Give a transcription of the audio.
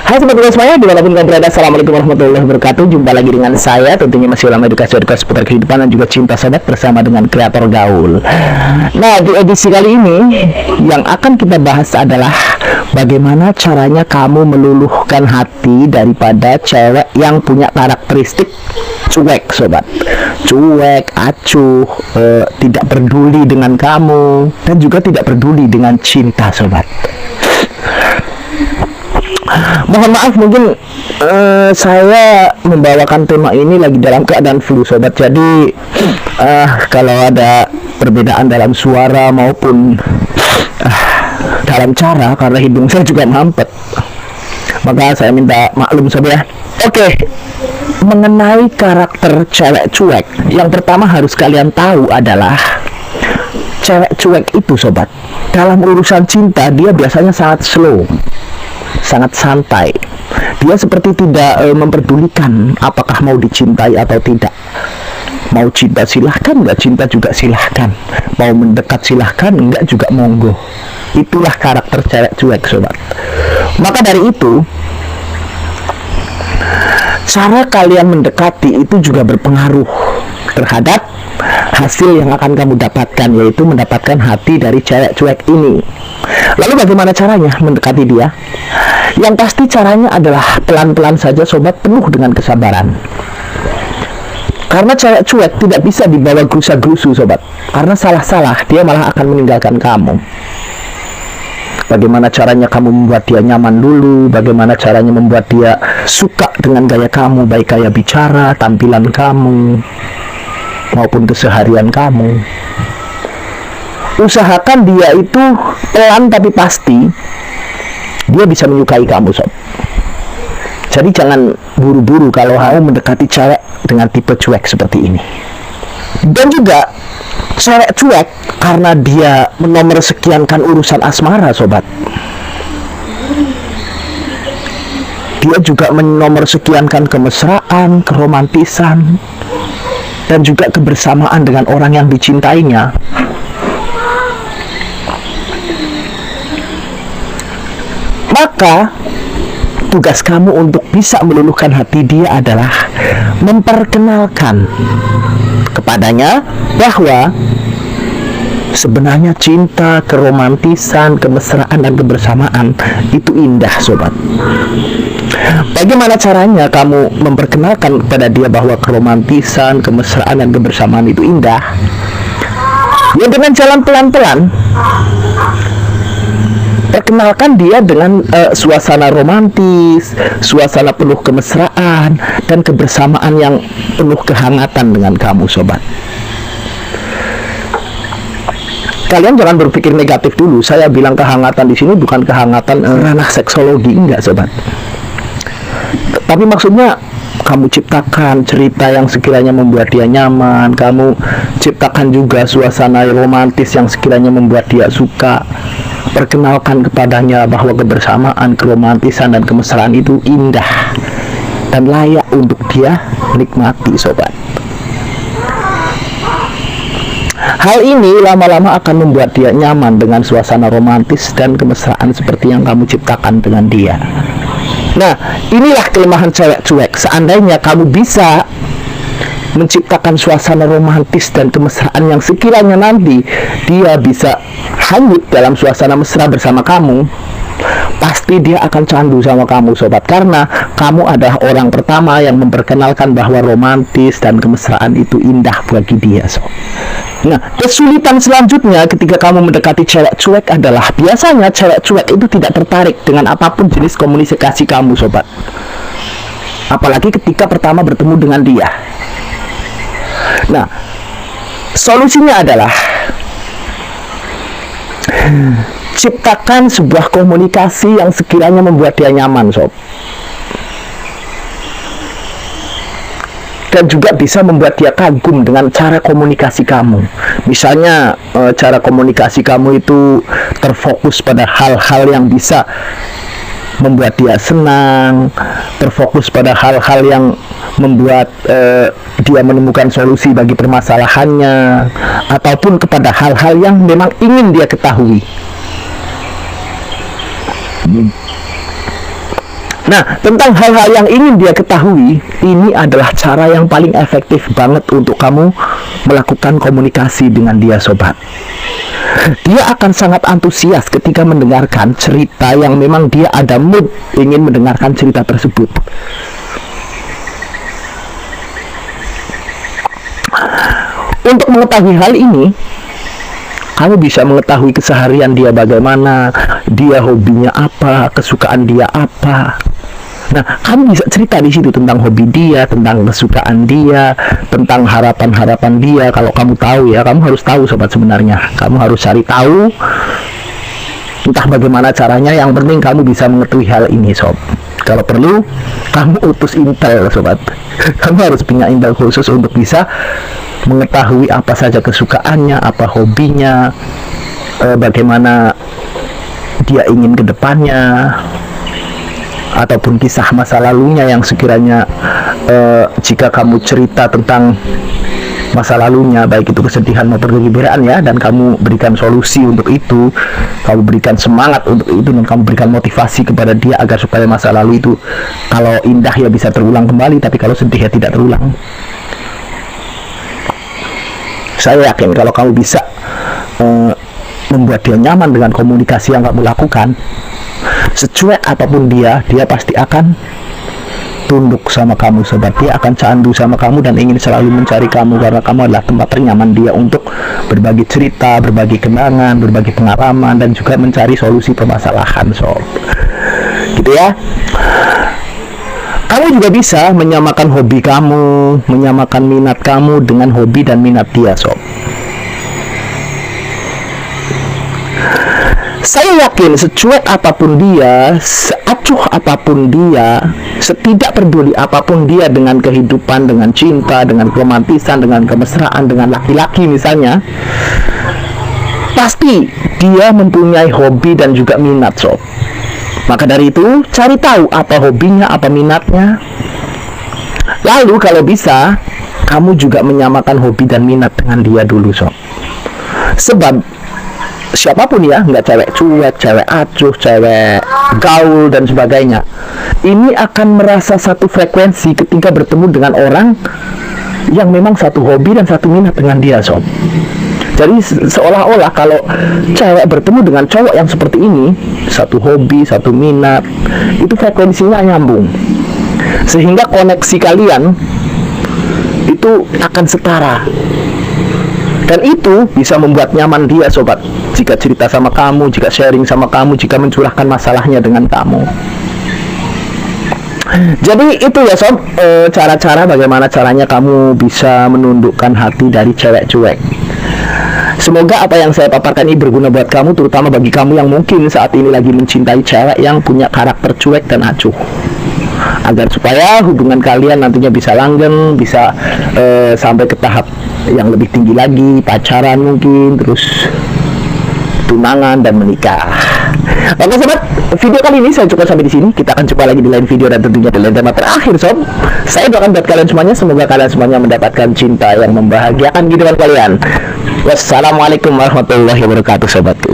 Hai sobat semuanya, dimanapun kalian berada, assalamualaikum warahmatullahi wabarakatuh. Jumpa lagi dengan saya, tentunya masih ulama edukasi seputar kehidupan dan juga cinta sobat, bersama dengan kreator gaul. Nah, di edisi kali ini yang akan kita bahas adalah bagaimana caranya kamu meluluhkan hati daripada cewek yang punya karakteristik cuek sobat, cuek, acuh, tidak peduli dengan kamu, dan juga tidak peduli dengan cinta sobat. Mohon maaf, mungkin saya membawakan tema ini lagi dalam keadaan flu sobat. Jadi kalau ada perbedaan dalam suara maupun dalam cara, karena hidung saya juga mampet, maka saya minta maklum sobat ya. Oke, mengenai karakter cewek cuek, yang pertama harus kalian tahu adalah cewek cuek itu sobat, dalam urusan cinta dia biasanya sangat slow, sangat santai. Dia seperti tidak memperdulikan apakah mau dicintai atau tidak. Mau cinta silahkan, nggak cinta juga silahkan. Mau mendekat silahkan, nggak juga monggo. Itulah karakter cewek cuek sobat. Maka dari itu, cara kalian mendekati itu juga berpengaruh terhadap hasil yang akan kamu dapatkan, yaitu mendapatkan hati dari cewek cuek ini. Lalu bagaimana caranya mendekati dia? Yang pasti caranya adalah pelan-pelan saja sobat, penuh dengan kesabaran. Karena cewek cuek tidak bisa dibawa gerusa-gerusu sobat, karena salah-salah dia malah akan meninggalkan kamu. Bagaimana caranya kamu membuat dia nyaman dulu, bagaimana caranya membuat dia suka dengan gaya kamu, baik gaya bicara, tampilan kamu, maupun keseharian kamu. Usahakan dia itu pelan tapi pasti dia bisa menyukai kamu sob. Jadi jangan buru-buru kalau kamu mendekati cewek dengan tipe cuek seperti ini. Dan juga cewek cuek karena dia menomor sekiankan urusan asmara sobat, dia juga menomor sekiankan kemesraan, keromantisan, dan juga kebersamaan dengan orang yang dicintainya. Maka tugas kamu untuk bisa meluluhkan hati dia adalah memperkenalkan kepadanya bahwa sebenarnya cinta, keromantisan, kemesraan, dan kebersamaan itu indah sobat. Bagaimana caranya kamu memperkenalkan kepada dia bahwa keromantisan, kemesraan, dan kebersamaan itu indah? Ya dengan jalan pelan-pelan. Perkenalkan dia dengan suasana romantis, suasana penuh kemesraan, dan kebersamaan yang penuh kehangatan dengan kamu sobat. Kalian jangan berpikir negatif dulu. Saya bilang kehangatan di sini bukan kehangatan ranah seksologi, enggak sobat. Tapi maksudnya kamu ciptakan cerita yang sekiranya membuat dia nyaman, kamu ciptakan juga suasana romantis yang sekiranya membuat dia suka. Perkenalkan kepadanya bahwa kebersamaan, keromantisan, dan kemesraan itu indah dan layak untuk dia nikmati sobat. Hal ini lama-lama akan membuat dia nyaman dengan suasana romantis dan kemesraan seperti yang kamu ciptakan dengan dia. Nah, inilah kelemahan cewek cuek. Seandainya kamu bisa menciptakan suasana romantis dan kemesraan yang sekiranya nanti dia bisa hanyut dalam suasana mesra bersama kamu, pasti dia akan candu sama kamu sobat, karena kamu adalah orang pertama yang memperkenalkan bahwa romantis dan kemesraan itu indah bagi dia sob. Nah, kesulitan selanjutnya ketika kamu mendekati cewek cuek adalah biasanya cewek cuek itu tidak tertarik dengan apapun jenis komunikasi kamu sobat, apalagi ketika pertama bertemu dengan dia. Nah, solusinya adalah ciptakan sebuah komunikasi yang sekiranya membuat dia nyaman sob, dan juga bisa membuat dia kagum dengan cara komunikasi kamu. Misalnya cara komunikasi kamu itu terfokus pada hal-hal yang bisa membuat dia senang, terfokus pada hal-hal yang membuat dia menemukan solusi bagi permasalahannya, ataupun kepada hal-hal yang memang ingin dia ketahui. Nah, tentang hal-hal yang ingin dia ketahui, ini adalah cara yang paling efektif banget untuk kamu melakukan komunikasi dengan dia, sobat. Dia akan sangat antusias ketika mendengarkan cerita yang memang dia ada mood ingin mendengarkan cerita tersebut. Untuk mengetahui hal ini, kamu bisa mengetahui keseharian dia bagaimana, dia hobinya apa, kesukaan dia apa. Nah, kamu bisa cerita di situ tentang hobi dia, tentang kesukaan dia, tentang harapan-harapan dia. Kalau kamu tahu ya, kamu harus tahu, sobat, sebenarnya. Kamu harus cari tahu, entah bagaimana caranya, yang penting kamu bisa mengetahui hal ini, sob. Kalau perlu, kamu utus intel, sobat. Kamu harus punya intel khusus untuk bisa mengetahui apa saja kesukaannya, apa hobinya, bagaimana dia ingin ke depannya, ataupun kisah masa lalunya yang sekiranya jika kamu cerita tentang masa lalunya, baik itu kesedihan maupun kegembiraan ya, dan kamu berikan solusi untuk itu, kamu berikan semangat untuk itu, dan kamu berikan motivasi kepada dia agar supaya masa lalu itu kalau indah ya bisa terulang kembali, tapi kalau sedih ya tidak terulang. Saya yakin kalau kamu bisa membuat dia nyaman dengan komunikasi yang kamu lakukan, secuek apapun dia pasti akan tunduk sama kamu, sobat. Dia akan candu sama kamu dan ingin selalu mencari kamu, karena kamu adalah tempat ternyaman dia untuk berbagi cerita, berbagi kenangan, berbagi pengalaman, dan juga mencari solusi permasalahan, sob. Gitu ya. Kamu juga bisa menyamakan hobi kamu, menyamakan minat kamu dengan hobi dan minat dia, sob. Saya yakin secuek apapun dia, seacuh apapun dia, setidak peduli apapun dia dengan kehidupan, dengan cinta, dengan keromantisan, dengan kemesraan, dengan laki-laki misalnya, pasti dia mempunyai hobi dan juga minat, sob. Maka dari itu, cari tahu apa hobinya, apa minatnya. Lalu kalau bisa, kamu juga menyamakan hobi dan minat dengan dia dulu, sob. Sebab siapapun ya, nggak cewek cuek, cewek acuh, cewek gaul dan sebagainya, ini akan merasa satu frekuensi ketika bertemu dengan orang yang memang satu hobi dan satu minat dengan dia, sob. Jadi seolah-olah kalau cewek bertemu dengan cowok yang seperti ini, satu hobi, satu minat, itu frekuensinya nyambung, sehingga koneksi kalian itu akan setara. Dan itu bisa membuat nyaman dia, sobat, jika cerita sama kamu, jika sharing sama kamu, jika mencurahkan masalahnya dengan kamu. Jadi itu ya, sob, cara-cara bagaimana caranya kamu bisa menundukkan hati dari cewek cuek. Semoga apa yang saya paparkan ini berguna buat kamu, terutama bagi kamu yang mungkin saat ini lagi mencintai cewek yang punya karakter cuek dan acuh, agar supaya hubungan kalian nantinya bisa langgeng, bisa sampai ke tahap yang lebih tinggi lagi, pacaran mungkin, terus tunangan dan menikah. Oke, sobat, video kali ini saya cukup sampai di sini. Kita akan jumpa lagi di lain video dan tentunya di lain tema terakhir, sob. Saya doakan buat kalian semuanya, semoga kalian semuanya mendapatkan cinta yang membahagiakan kehidupan kalian. Wassalamualaikum warahmatullahi wabarakatuh, sobatku.